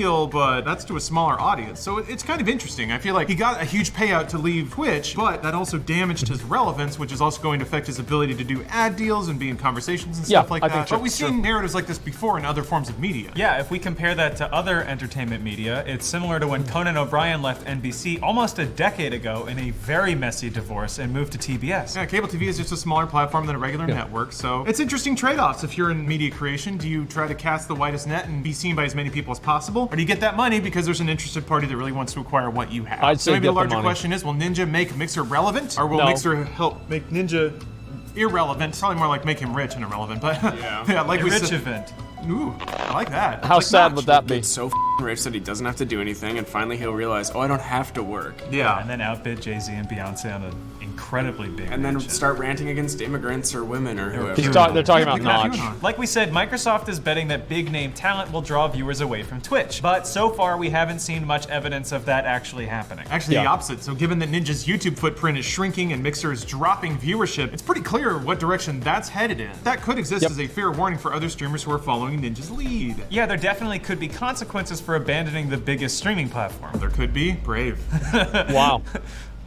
but that's to a smaller audience. So it's kind of interesting. I feel like he got a huge payout to leave Twitch, but that also damaged his relevance, which is also going to affect his ability to do ad deals and be in conversations and stuff like that. But we've seen narratives like this before in other forms of media. Yeah, if we compare that to other entertainment media, it's similar to when Conan O'Brien left NBC almost a decade ago in a very messy divorce and moved to TBS. Yeah, cable TV is just a smaller platform than a regular network, so it's interesting trade-offs. If you're in media creation, do you try to cast the widest net and be seen by as many people as possible? Or do you get that money because there's an interested party that really wants to acquire what you have? I'd say so maybe the larger question is, will Ninja make Mixer relevant? Or will Mixer help make Ninja irrelevant? Probably more like make him rich and irrelevant, but yeah, like we said. Event. Ooh, I like that. How sad would that be? It's so rich that he doesn't have to do anything, and finally he'll realize, oh, I don't have to work. Yeah. And then outbid Jay-Z and Beyonce on an incredibly big And then start ranting against immigrants or women or whoever. They're talking about Notch. Like we said, Microsoft is betting that big name talent will draw viewers away from Twitch. But so far, we haven't seen much evidence of that actually happening. Actually, the opposite. So given that Ninja's YouTube footprint is shrinking and Mixer is dropping viewership, it's pretty clear what direction that's headed in. That could exist as a fair warning for other streamers who are following Ninja's lead. Yeah, there definitely could be consequences for abandoning the biggest streaming platform. There could be. Brave. Wow.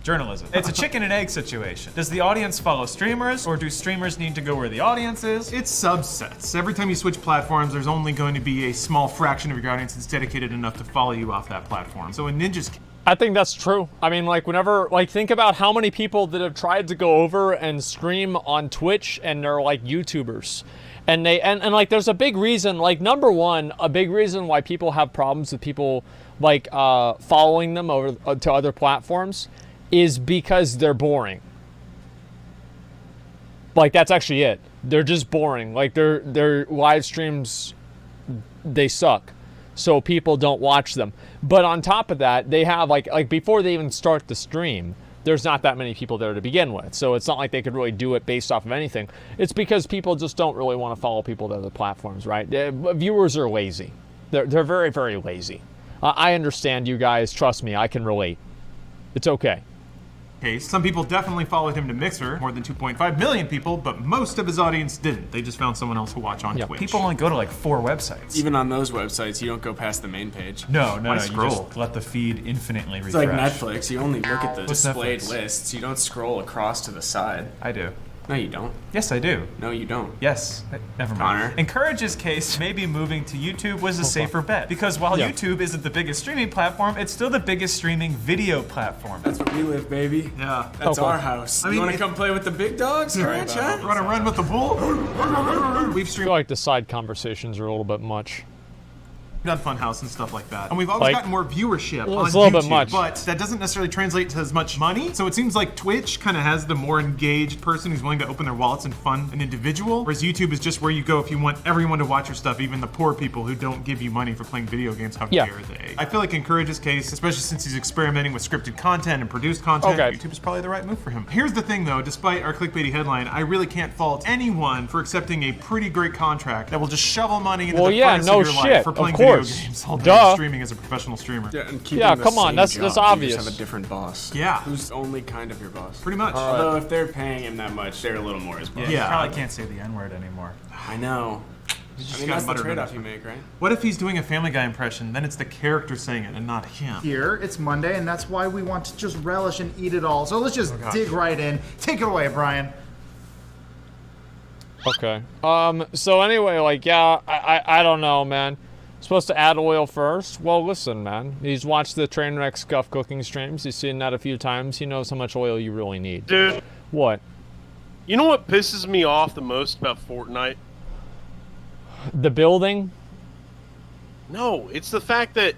Journalism. It's a chicken and egg situation. Does the audience follow streamers, or do streamers need to go where the audience is? It's subsets. Every time you switch platforms, there's only going to be a small fraction of your audience that's dedicated enough to follow you off that platform. So in Ninja's I think that's true. I mean, like, whenever, like, think about how many people that have tried to go over and stream on Twitch and they're like YouTubers. And they, and like, there's a big reason, like, number one, a big reason why people have problems with people, like, following them over to other platforms is because they're boring. Like, that's actually it. They're just boring. Like, their live streams, they suck. So people don't watch them. But on top of that, they have, like before they even start the stream, there's not that many people there to begin with. So it's not like they could really do it based off of anything. It's because people just don't really want to follow people to other platforms, right? Viewers are lazy. They're very, very lazy. I understand you guys. Trust me, I can relate. It's okay. case. Some people definitely followed him to Mixer, more than 2.5 million people, but most of his audience didn't. They just found someone else to watch on Twitch. People only go to like 4 websites. Even on those websites, you don't go past the main page. No, you just let the feed infinitely refresh. It's like Netflix, you only look at the displayed Netflix? lists, you don't scroll across to the side. I do. No, you don't. Yes, I do. No, you don't. Yes. Never mind. Connor. In Courage's case, maybe moving to YouTube was a safer bet. Because while YouTube isn't the biggest streaming platform, it's still the biggest streaming video platform. That's where we live, baby. Yeah. That's our house. You want to come play with the big dogs? Want to run with the bull? We've I streamed feel like the side conversations are a little bit much. on Funhouse and stuff like that. And we've always gotten more viewership on it's a little YouTube, bit much. but that doesn't necessarily translate to as much money. So it seems like Twitch kind of has the more engaged person who's willing to open their wallets and fund an individual, whereas YouTube is just where you go if you want everyone to watch your stuff, even the poor people who don't give you money for playing video games. How dare they? I feel like in Courage's case, especially since he's experimenting with scripted content and produced content, YouTube is probably the right move for him. Here's the thing though, despite our clickbaity headline, I really can't fault anyone for accepting a pretty great contract that will just shovel money into the furnace of your life for playing video games all day. Streaming as a professional streamer. Yeah, and keeping come on, that's obvious. You just have a different boss. Yeah. Who's only kind of your boss. Pretty much. Although if they're paying him that much, they're a little more his boss. You probably can't say the N-word anymore. I know. I mean, that's the trade-off you make, right? What if he's doing a Family Guy impression, then it's the character saying it and not him? Here, it's Monday, and that's why we want to just relish and eat it all. So let's just dig right in. Take it away, Brian. Okay. So anyway, like, yeah, I don't know, man. Supposed to add oil first? Well, listen, man. He's watched the Trainwreck Scuff cooking streams. He's seen that a few times. He knows how much oil you really need. Dude. What? You know what pisses me off the most about Fortnite? The building? No, it's the fact that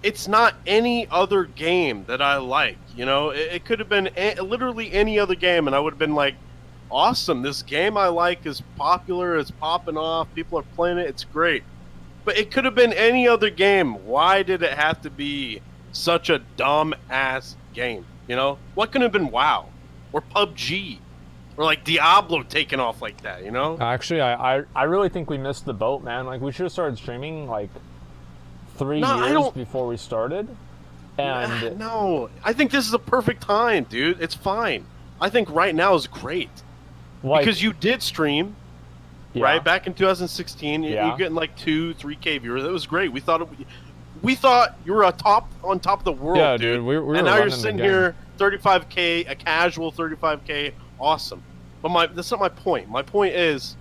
it's not any other game that I like. You know, it could have been literally any other game, and I would have been like, awesome, this game I like is popular, it's popping off, people are playing it, it's great. But it could have been any other game. Why did it have to be such a dumb-ass game, you know? What could have been WoW? Or PUBG? Or, like, Diablo taking off like that, you know? Actually, I really think we missed the boat, man. Like, we should have started streaming, like, 3 years before we started. And no, I think this is a perfect time, dude. It's fine. I think right now is great. Like, because you did stream, right? Back in 2016, Yeah. you're getting like 2-3K viewers. That was great. We thought you were on top of the world, Yeah, dude. dude, we were and now you're running the sitting game. here, 35K, a casual 35K, awesome. But that's not my point. My point is,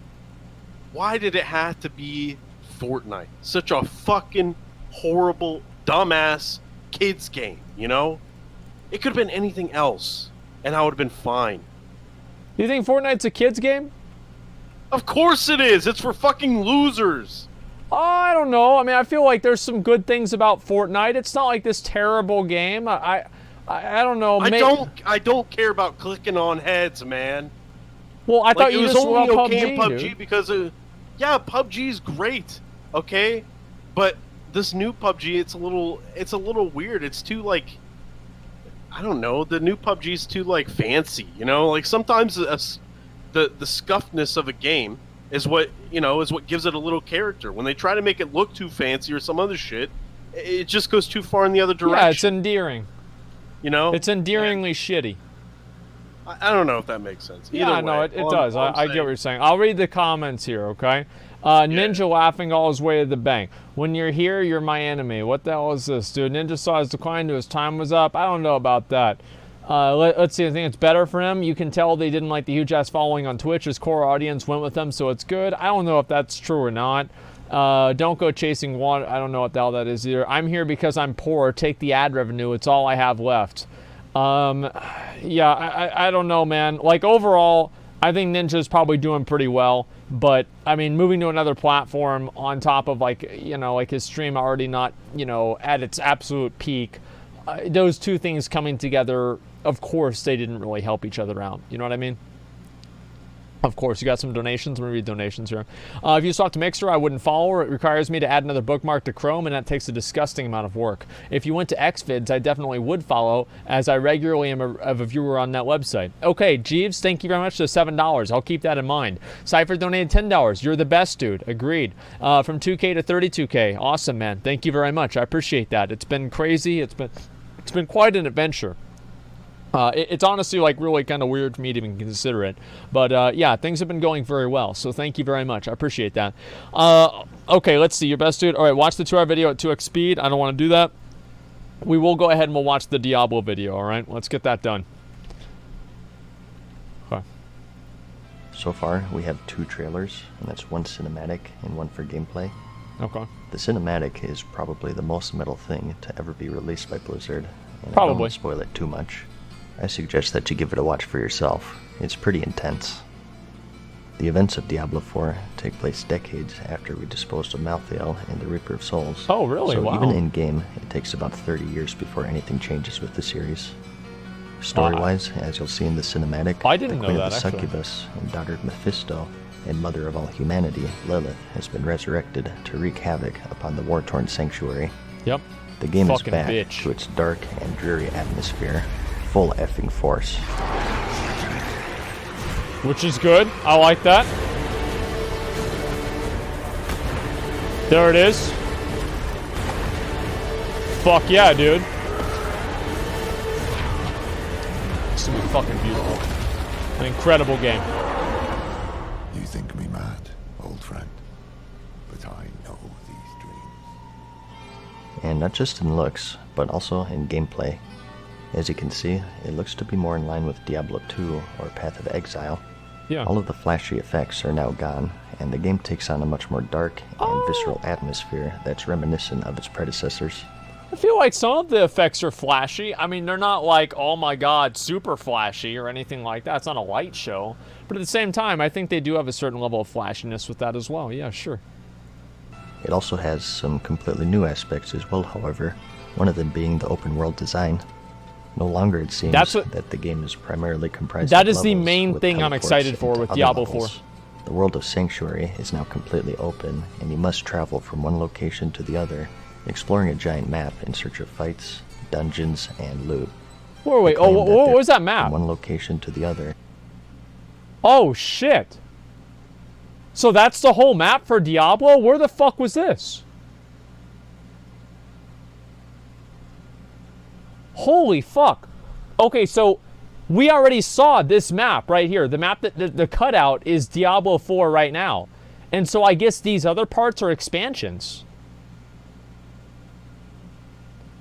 why did it have to be Fortnite? Such a fucking horrible, dumbass kids game, you know? It could have been anything else, and I would have been fine. You think Fortnite's a kid's game? Of course it is. It's for fucking losers. I don't know. I mean, I feel like there's some good things about Fortnite. It's not like this terrible game. I don't know. I don't care about clicking on heads, man. Well, I thought It you was just only loved okay in PUBG dude. because yeah, PUBG's great, okay, but this new PUBG, it's a little weird. It's too like, I don't know. The new PUBG's too like fancy, you know. Like sometimes the scuffness of a game is what gives it a little character. When they try to make it look too fancy or some other shit, it just goes too far in the other direction. Yeah, it's endearing. You know, It's endearingly shitty. I don't know if that makes sense. Either Yeah, way, no, it all does. I'm I get what you're saying. I'll read the comments here, okay? Ninja laughing all his way to the bank. When you're here, you're my enemy. What the hell is this, dude? Ninja saw his decline to his time was up. I don't know about that. Let's see. I think it's better for him. You can tell they didn't like the huge ass following on Twitch. His core audience went with them, so it's good. I don't know if that's true or not. Don't go chasing water. I don't know what the hell that is either. I'm here because I'm poor. Take the ad revenue. It's all I have left. Yeah, I don't know, man. Like, overall, I think Ninja's probably doing pretty well. But, I mean, moving to another platform on top of, like, like his stream already not, at its absolute peak. Those two things coming together, of course, they didn't really help each other out. You know what I mean? Of course, you got some donations. I'm going to read donations here. If you talk to Mixer, I wouldn't follow. It requires me to add another bookmark to Chrome, and that takes a disgusting amount of work. If you went to Xvids, I definitely would follow, as I regularly am a viewer on that website. Okay, Jeeves, thank you very much for the $7. I'll keep that in mind. Cypher donated $10. You're the best, dude. Agreed. From 2K to 32K. Awesome, man. Thank you very much. I appreciate that. It's been crazy. It's been quite an adventure. It's honestly like really kind of weird for me to even consider it. But yeah, things have been going very well. So thank you very much. I appreciate that. Okay, let's see. Your best dude. All right, watch the 2-hour video at 2x speed. I don't want to do that. We will go ahead and we'll watch the Diablo video. All right, let's get that done. Okay. So far, we have 2 trailers, and that's one cinematic and one for gameplay. Okay. The cinematic is probably the most metal thing to ever be released by Blizzard. And I Probably. don't want to spoil it too much. I suggest that you give it a watch for yourself. It's pretty intense. The events of Diablo 4 take place decades after we disposed of Malthael and the Reaper of Souls. Oh, really? So Wow. even in-game, it takes about 30 years before anything changes with the series. Story-wise, as you'll see in the cinematic, I didn't the know Queen that, of the actually. Succubus and daughter of Mephisto and mother of all humanity, Lilith, has been resurrected to wreak havoc upon the war-torn sanctuary. Yep. The game is Fucking back bitch. to its dark and dreary atmosphere, full effing force. Which is good. I like that. There it is. Fuck yeah, dude. This will be fucking beautiful. An incredible game. You think me mad, old friend, but I know these dreams. And not just in looks, but also in gameplay. As you can see, it looks to be more in line with Diablo 2 or Path of Exile. Yeah. All of the flashy effects are now gone, and the game takes on a much more dark and visceral atmosphere that's reminiscent of its predecessors. I feel like some of the effects are flashy. I mean, they're not like, oh my god, super flashy or anything like that. It's not a light show. But at the same time, I think they do have a certain level of flashiness with that as well. Yeah, sure. It also has some completely new aspects as well, however, one of them being the open world design. No longer it seems that the game is primarily comprised That of is the levels main with thing I'm teleports excited for into with other Diablo levels. 4. The world of Sanctuary is now completely open, and you must travel from one location to the other, exploring a giant map in search of fights, dungeons, and loot. Wait, oh, what was that map? From one location to the other. Oh, shit. So that's the whole map for Diablo? Where the fuck was this? Holy fuck. Okay, so we already saw this map right here. The map that the cutout is Diablo 4 right now. And so I guess these other parts are expansions.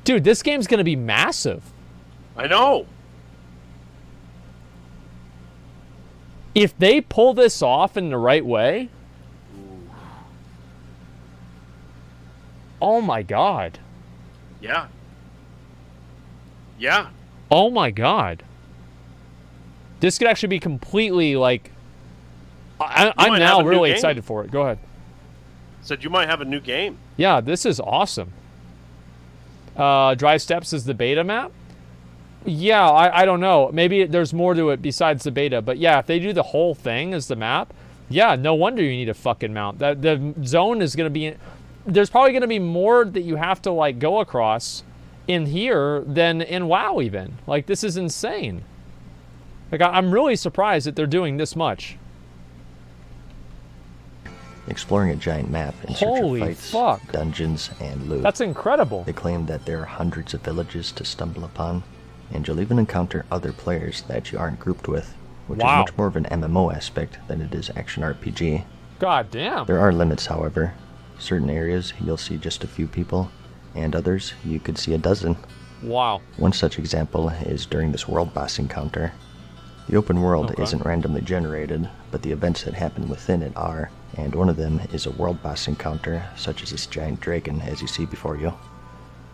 Dude, this game's going to be massive. I know. If they pull this off in the right way, oh my God. Yeah. Yeah. Oh my God. This could actually be completely like, I'm now really excited for it. Go ahead. Said you might have a new game. Yeah, this is awesome. Drive Steps is the beta map. Yeah, I don't know. Maybe there's more to it besides the beta. But yeah, if they do the whole thing as the map, yeah, no wonder you need a fucking mount. The zone is going to be... There's probably going to be more that you have to, like, go across in here than in WoW even. Like, this is insane. Like, I'm really surprised that they're doing this much. Exploring a giant map in search Holy of fights, fuck. dungeons, and loot. That's incredible. They claim that there are hundreds of villages to stumble upon, and you'll even encounter other players that you aren't grouped with, which is much more of an MMO aspect than it is action RPG. God damn. There are limits, however. Certain areas you'll see just a few people, and others you could see a dozen. Wow. One such example is during this world boss encounter. The open world isn't randomly generated, but the events that happen within it are, and one of them is a world boss encounter, such as this giant dragon as you see before you.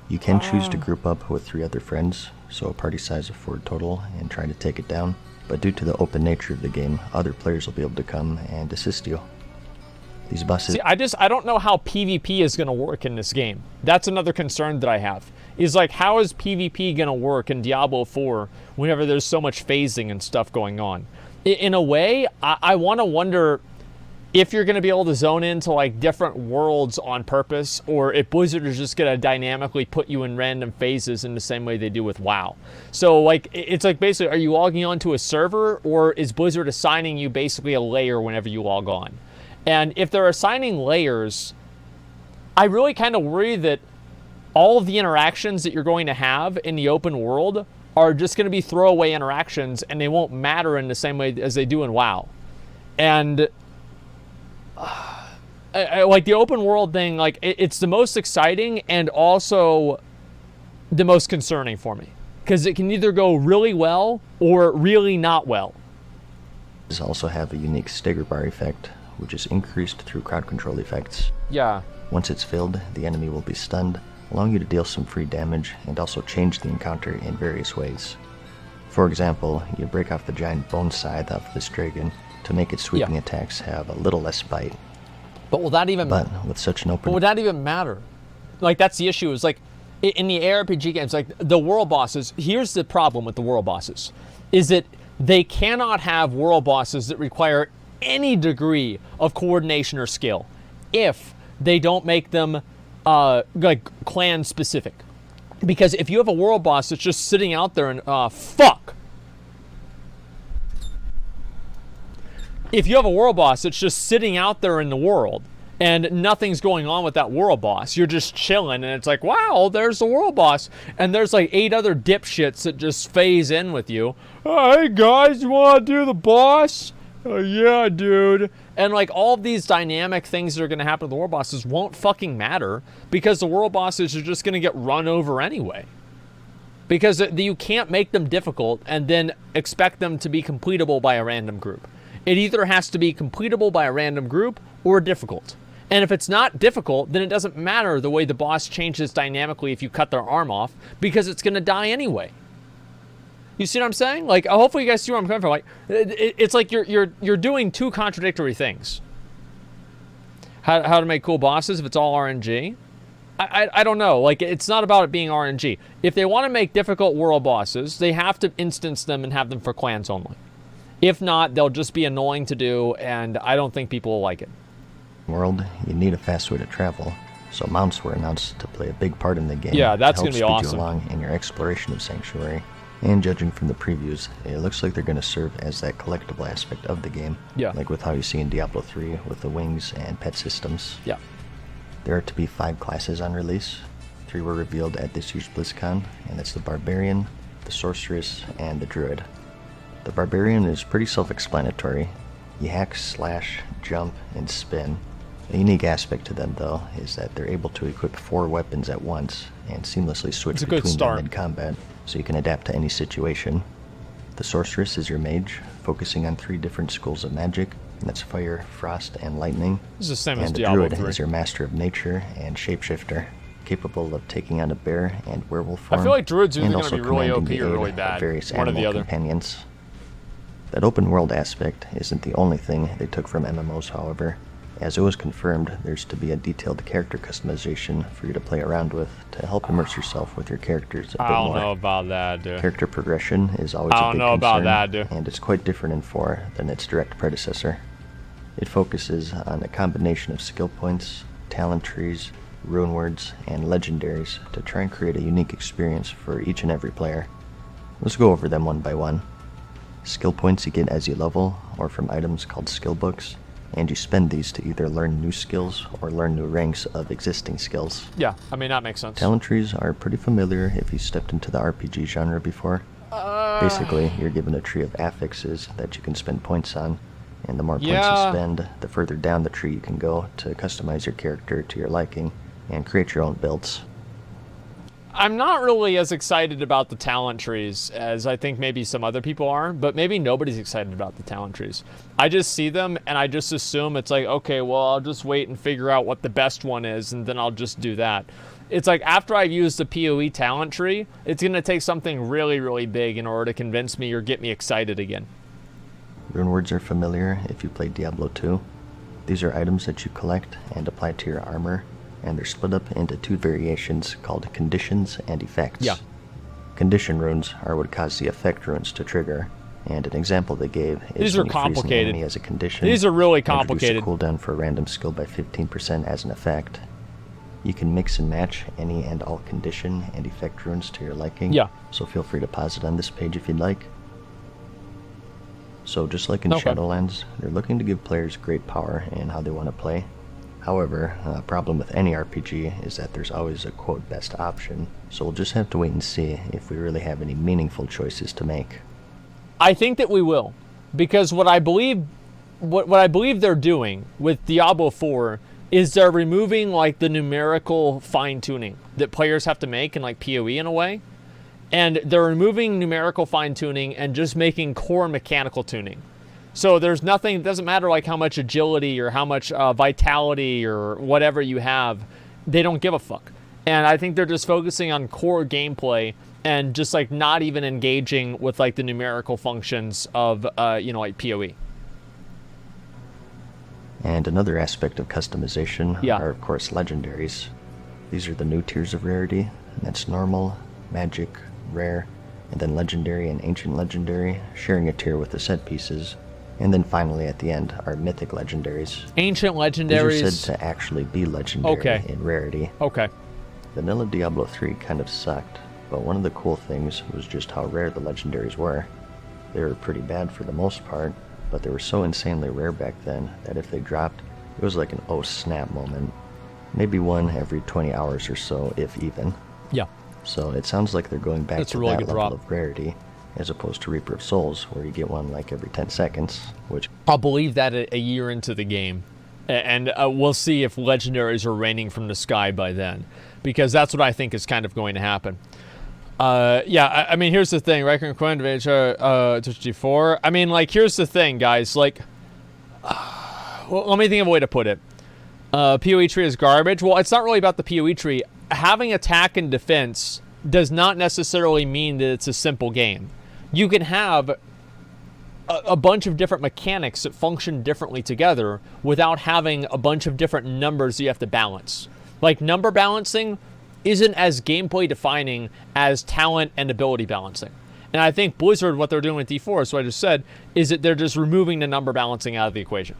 You can choose to group up with 3 other friends, so a party size of 4 total, and try to take it down, but due to the open nature of the game, other players will be able to come and assist you. These bosses... See, I don't know how PvP is going to work in this game. That's another concern that I have. Is like, how is PvP going to work in Diablo 4 whenever there's so much phasing and stuff going on? In a way, I want to wonder if you're going to be able to zone into like different worlds on purpose, or if Blizzard is just going to dynamically put you in random phases in the same way they do with WoW. So like, it's like basically, are you logging onto a server, or is Blizzard assigning you basically a layer whenever you log on? And if they're assigning layers, I really kind of worry that all of the interactions that you're going to have in the open world are just going to be throwaway interactions, and they won't matter in the same way as they do in WoW. And like the open world thing, like it's the most exciting and also the most concerning for me, because it can either go really well or really not well. These also have a unique stagger bar effect, which is increased through crowd control effects. Yeah. Once it's filled, the enemy will be stunned, allowing you to deal some free damage and also change the encounter in various ways. For example, you break off the giant bone scythe off this dragon to make its sweeping attacks have a little less bite. But will that even... But with such an open... But would that even matter? Like, that's the issue. Is like, in the ARPG games, like the world bosses, here's the problem with the world bosses, is that they cannot have world bosses that require any degree of coordination or skill if they don't make them like clan specific. Because if you have a world boss that's just sitting out there and if you have a world boss that's just sitting out there in the world and nothing's going on with that world boss, you're just chilling, and it's like, wow, there's the world boss, and there's like 8 other dipshits that just phase in with you. Hey guys, you want to do the boss? Yeah, dude. And like all of these dynamic things that are going to happen to the world bosses won't fucking matter, because the world bosses are just going to get run over anyway. Because you can't make them difficult and then expect them to be completable by a random group. It either has to be completable by a random group or difficult. And if it's not difficult, then it doesn't matter the way the boss changes dynamically if you cut their arm off, because it's going to die anyway. You see what I'm saying? Like, hopefully you guys see where I'm coming from. Like, it's like you're doing 2 contradictory things. How to make cool bosses if it's all RNG? I don't know. Like, it's not about it being RNG. If they want to make difficult world bosses, they have to instance them and have them for clans only. If not, they'll just be annoying to do, and I don't think people will like it. World, you need a fast way to travel, so mounts were announced to play a big part in the game. Yeah, that's going to be help awesome. speed you along in your exploration of Sanctuary. And judging from the previews, it looks like they're going to serve as that collectible aspect of the game. Yeah. Like with how you see in Diablo 3 with the wings and pet systems. Yeah. There are to be 5 classes on release. 3 were revealed at this year's BlizzCon, and that's the Barbarian, the Sorceress, and the Druid. The Barbarian is pretty self-explanatory. You hack, slash, jump, and spin. A unique aspect to them, though, is that they're able to equip 4 weapons at once and seamlessly switch between them in combat, so you can adapt to any situation. The Sorceress is your mage, focusing on 3 different schools of magic, and that's fire, frost, and lightning. This is the same as And the Diablo Druid 3. is your master of nature and shapeshifter, capable of taking on a bear and werewolf form, I feel like Druid's either and going also to be really commanding OP the or aid really of bad. various One or the animal other. companions. That open world aspect isn't the only thing they took from MMOs, however, as it was confirmed there's to be a detailed character customization for you to play around with to help immerse yourself with your characters a bit I don't more. know about that, dude. Character progression is always I a don't big know about concern, that, dude. and it's quite different in 4 than its direct predecessor. It focuses on a combination of skill points, talent trees, rune words, and legendaries to try and create a unique experience for each and every player. Let's go over them one by one. Skill points you get as you level, or from items called skill books, and you spend these to either learn new skills or learn new ranks of existing skills. Yeah, I mean, that makes sense. Talent trees are pretty familiar if you stepped into the RPG genre before. Basically, you're given a tree of affixes that you can spend points on, and the more points you spend, the further down the tree you can go to customize your character to your liking and create your own builds. I'm not really as excited about the talent trees as I think maybe some other people are, but maybe nobody's excited about the talent trees. I just see them and I just assume it's like, okay, well, I'll just wait and figure out what the best one is and then I'll just do that. It's like after I've used the PoE talent tree, it's going to take something really, really big in order to convince me or get me excited again. Rune words are familiar if you play Diablo 2. These are items that you collect and apply to your armor, and they're split up into 2 variations called conditions and effects. Yeah. Condition runes are what cause the effect runes to trigger, and an example they gave is These are when you freeze an complicated. enemy as a condition. These are really introduce a complicated. cooldown for a random skill by 15% as an effect. You can mix and match any and all condition and effect runes to your liking. Yeah. So feel free to pause it on this page if you'd like. So just like in Okay. Shadowlands, they're looking to give players great power in how they want to play. However, a problem with any RPG is that there's always a quote best option, so we'll just have to wait and see if we really have any meaningful choices to make. I think that we will, because what I believe they're doing with Diablo 4 is they're removing like the numerical fine-tuning that players have to make in like PoE in a way, and they're removing numerical fine-tuning and just making core mechanical tuning. So there's nothing, it doesn't matter like how much agility or how much vitality or whatever you have, they don't give a fuck. And I think they're just focusing on core gameplay and just like not even engaging with like the numerical functions of, like PoE. And another aspect of customization Yeah. are, of course, legendaries. These are the new tiers of rarity, and that's normal, magic, rare, and then legendary and ancient legendary, sharing a tier with the set pieces. And then finally, at the end, are mythic legendaries. Ancient These legendaries. are said to actually be legendary Okay. in rarity. Okay. Vanilla Diablo 3 kind of sucked, but one of the cool things was just how rare the legendaries were. They were pretty bad for the most part, but they were so insanely rare back then that if they dropped, it was like an oh snap moment. Maybe one every 20 hours or so, if even. Yeah. So it sounds like they're going back That's a to really that good level drop. of rarity, as opposed to Reaper of Souls, where you get one like every 10 seconds, which I'll believe that a year into the game. And we'll see if legendaries are raining from the sky by then. Because that's what I think is kind of going to happen. I mean, here's the thing. RECRUITMENT of G4. I mean, like, here's the thing, guys. Like, well, let me think of a way to put it. PoE tree is garbage. Well, it's not really about the PoE tree. Having attack and defense does not necessarily mean that it's a simple game. You can have a bunch of different mechanics that function differently together without having a bunch of different numbers you have to balance. Like, number balancing isn't as gameplay defining as talent and ability balancing. And I think Blizzard, what they're doing with D4, so I just said, is that they're just removing the number balancing out of the equation.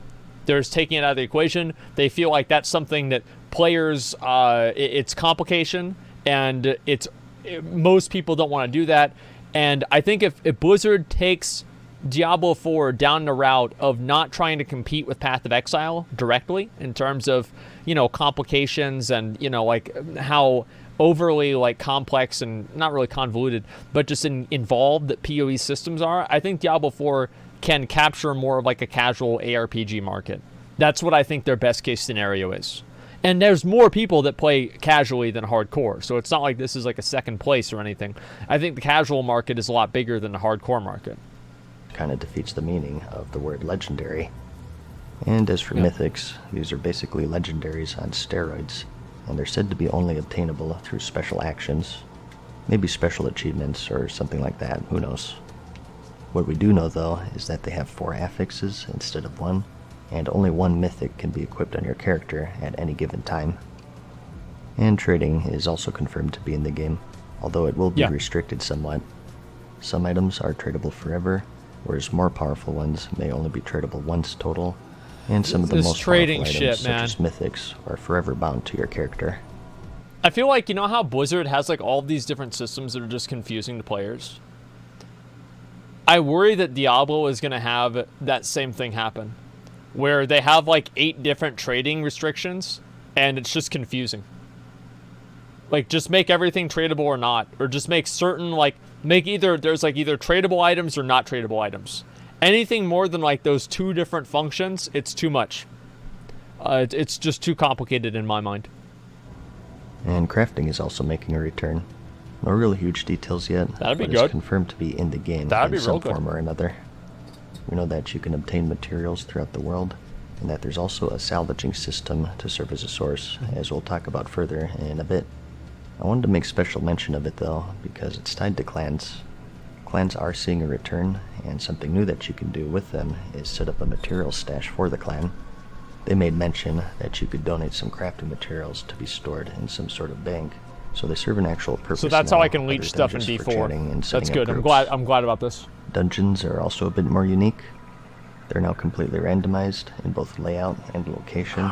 They're just taking it out of the equation. They feel like that's something that players, it's complication, and most people don't want to do that. And I think if Blizzard takes Diablo 4 down the route of not trying to compete with Path of Exile directly in terms of, complications and, like how overly like complex and not really convoluted, but just involved that PoE systems are, I think Diablo 4 can capture more of like a casual ARPG market. That's what I think their best case scenario is. And there's more people that play casually than hardcore, so it's not like this is like a second place or anything. I think the casual market is a lot bigger than the hardcore market. Kind of defeats the meaning of the word legendary. And as for mythics, these are basically legendaries on steroids, and they're said to be only obtainable through special actions, maybe special achievements or something like that, who knows. What we do know though is that they have 4 affixes instead of 1, and only 1 mythic can be equipped on your character at any given time. And trading is also confirmed to be in the game, although it will be restricted somewhat. Some items are tradable forever, whereas more powerful ones may only be tradable once total, and some of the most trading powerful shit, items, man. such as mythics, are forever bound to your character. I feel like, you know how Blizzard has like all these different systems that are just confusing to players? I worry that Diablo is going to have that same thing happen, where they have like 8 different trading restrictions, and it's just confusing. Like, just make everything tradable or not, or just make certain, like, there's like either tradable items or not tradable items. Anything more than like those 2 different functions, it's too much. It's just too complicated in my mind. And crafting is also making a return. No real huge details yet, That'd be but good. it's confirmed to be in the game That'd be in some real good. form or another. We know that you can obtain materials throughout the world, and that there's also a salvaging system to serve as a source, as we'll talk about further in a bit. I wanted to make special mention of it though, because it's tied to clans. Clans are seeing a return, and something new that you can do with them is set up a material stash for the clan. They made mention that you could donate some crafting materials to be stored in some sort of bank, so they serve an actual purpose. So that's how now, I can leech other stuff than in just for D4. chatting and That's setting up good. groups. I'm glad about this. Dungeons are also a bit more unique. They're now completely randomized in both layout and location.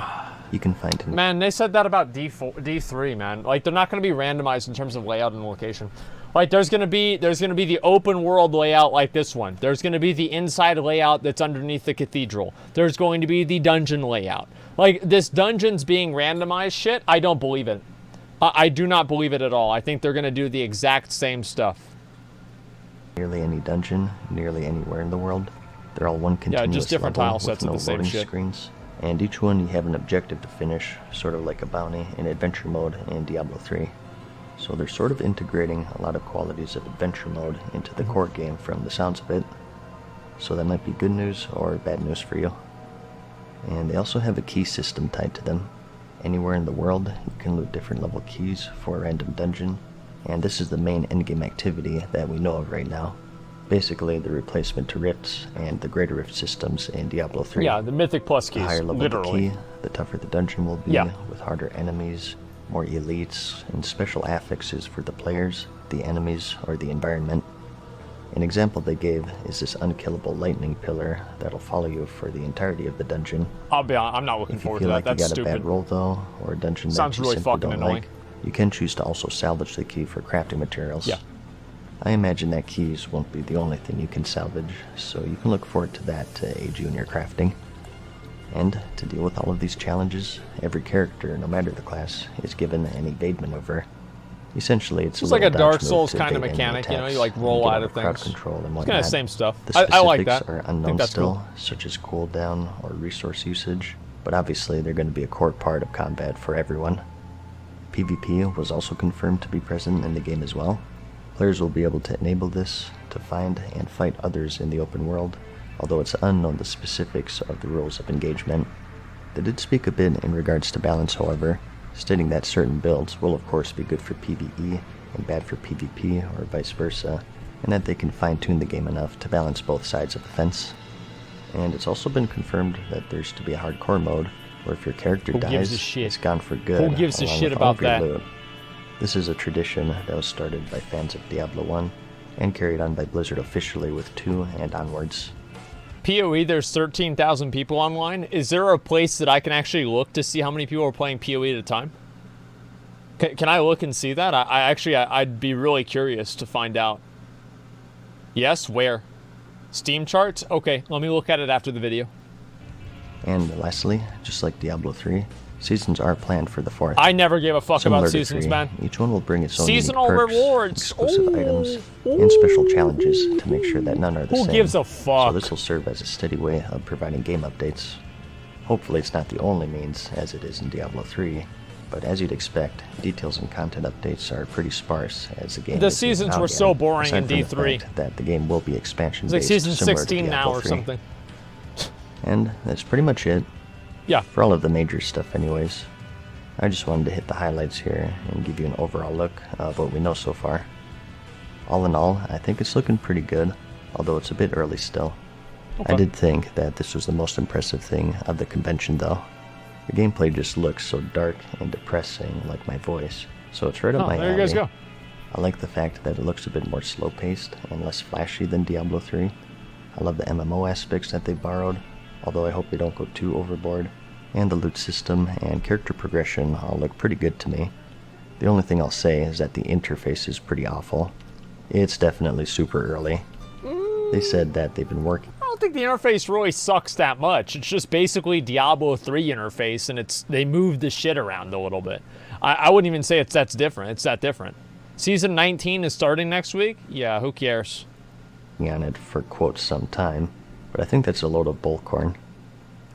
You can find Man, they said that about D3, man. Like, they're not going to be randomized in terms of layout and location. Like, there's going to be the open world layout like this one. There's going to be the inside layout that's underneath the cathedral. There's going to be the dungeon layout. Like, this dungeons being randomized shit, I don't believe it. I do not believe it at all. I think they're going to do the exact same stuff. nearly any dungeon, nearly anywhere in the world. They're all one continuous just different level tile sets with of no the same loading shit. screens. And each one you have an objective to finish, sort of like a bounty in adventure mode in Diablo 3. So they're sort of integrating a lot of qualities of adventure mode into the core game from the sounds of it. So that might be good news or bad news for you. And they also have a key system tied to them. Anywhere in the world, you can loot different level keys for a random dungeon, and this is the main endgame activity that we know of right now. Basically, the replacement to rifts and the greater rift systems in Diablo 3. Yeah, the Mythic Plus The keys, higher level literally. the key, the tougher the dungeon will be, Yeah. with harder enemies, more elites, and special affixes for the players, the enemies, or the environment. An example they gave is this unkillable lightning pillar that'll follow you for the entirety of the dungeon. I'll be honest, I'm not looking If you forward feel to like that. you That's got a stupid. bad roll though, or a dungeon Sounds that you really simply fucking don't annoying. like, you can choose to also salvage the key for crafting materials. Yeah. I imagine that keys won't be the only thing you can salvage, so you can look forward to that to aid you in your crafting. And to deal with all of these challenges, every character, no matter the class, is given an evade maneuver. Essentially, it's It's like a little Dark dodge move Souls to kind of evade enemy mechanic, you know, you attacks like and roll get out of crowd things. control and It's whatnot. kind of the same stuff. The I like that. specifics are I think unknown that's still, cool. such as cooldown or resource usage, but obviously they're going to be a core part of combat for everyone. PvP was also confirmed to be present in the game as well. Players will be able to enable this to find and fight others in the open world, although it's unknown the specifics of the rules of engagement. They did speak a bit in regards to balance, however, stating that certain builds will of course be good for PvE and bad for PvP or vice versa, and that they can fine-tune the game enough to balance both sides of the fence. And it's also been confirmed that there's to be a hardcore mode, where if your character Who gives a dies, shit? it's gone for good. Who gives a along shit with all about of your that? loot. This is a tradition that was started by fans of Diablo 1, and carried on by Blizzard officially with 2 and onwards. PoE, there's 13,000 people online. Is there a place that I can actually look to see how many people are playing PoE at a time? Can I look and see that? I'd be really curious to find out. Yes, where? Steam charts? Okay, let me look at it after the video. And lastly, just like Diablo 3, Seasons are planned for the 4th. I never gave a fuck Similar about to seasons, 3, man. each one will bring its own Seasonal unique perks, rewards. exclusive items, and special challenges to make sure that none are the Who same. gives a fuck? So this will serve as a steady way of providing game updates. Hopefully it's not the only means, as it is in Diablo 3, but as you'd expect, details and content updates are pretty sparse as the game The is seasons out were yet, so boring aside in from the D3. fact that the game will be expansion It's like based, season similar to 16 now Diablo or 3. something. And that's pretty much it. Yeah. For all of the major stuff anyways. I just wanted to hit the highlights here and give you an overall look of what we know so far. All in all, I think it's looking pretty good, although it's a bit early still. Okay. I did think that this was the most impressive thing of the convention though. The gameplay just looks so dark and depressing, like my voice, so it's right up my there alley. you guys go. I like the fact that it looks a bit more slow-paced and less flashy than Diablo 3. I love the MMO aspects that they borrowed, although I hope they don't go too overboard. And the loot system and character progression all look pretty good to me. The only thing I'll say is that the interface is pretty awful. It's definitely super early. They said that they've been working. I don't think the interface really sucks that much. It's just basically Diablo 3 interface, and they moved the shit around a little bit. I wouldn't even say that's different. It's that different. Season 19 is starting next week? Yeah, who cares? On it for quote some time, but I think that's a load of bullcorn.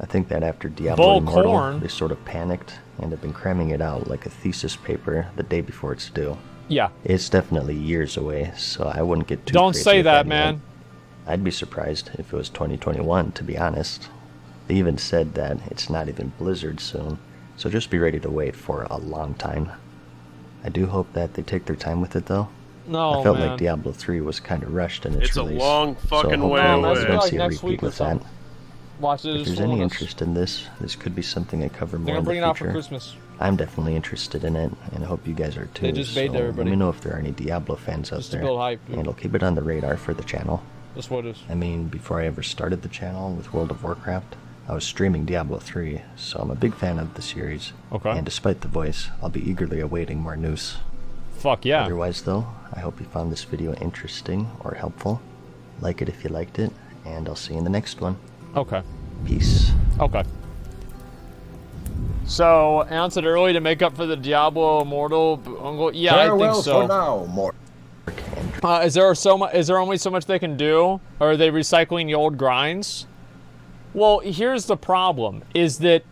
I think that after Diablo Immortal, Bullcorn? they sort of panicked and have been cramming it out like a thesis paper the day before it's due. Yeah. It's definitely years away, so I wouldn't get too Don't crazy say with that, yet. man. I'd be surprised if it was 2021, to be honest. They even said that it's not even Blizzard soon, so just be ready to wait for a long time. I do hope that they take their time with it, though. No, I felt man. like Diablo 3 was kind of rushed in its It's a release. long fucking so way hopefully away. we That's don't like see a next repeat week or with that. something. Watch it. If there's any interest in this could be something I cover They're more gonna in bring it the out for future. Christmas. I'm definitely interested in it, and I hope you guys are too. They just baited so everybody. Let me know if there are any Diablo fans out Just to there, build hype, dude. and I'll keep it on the radar for the channel. That's what it is. I mean, before I ever started the channel with World of Warcraft, I was streaming Diablo 3, so I'm a big fan of the series. Okay. And despite the voice, I'll be eagerly awaiting more news. Fuck yeah. Otherwise though, I hope you found this video interesting or helpful. Like it if you liked it, and I'll see you in the next one. Okay. Peace. Okay. So, announced it early to make up for the Diablo Immortal. Yeah, I think so. for now, more. Is there only so much they can do? Or are they recycling the old grinds? Well, here's the problem, is that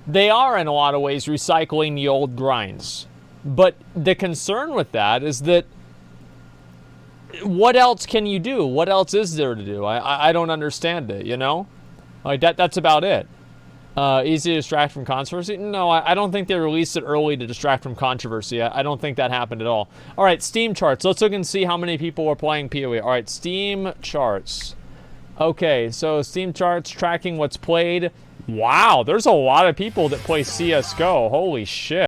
they are in a lot of ways recycling the old grinds. But the concern with that is that what else can you do? What else is there to do? I don't understand it, you know? Like that's about it. Easy to distract from controversy? No, I don't think they released it early to distract from controversy. I don't think that happened at all. All right, Steam charts. Let's look and see how many people were playing PoE. All right, Steam charts. Okay, so Steam charts tracking what's played. Wow, there's a lot of people that play CSGO. Holy shit.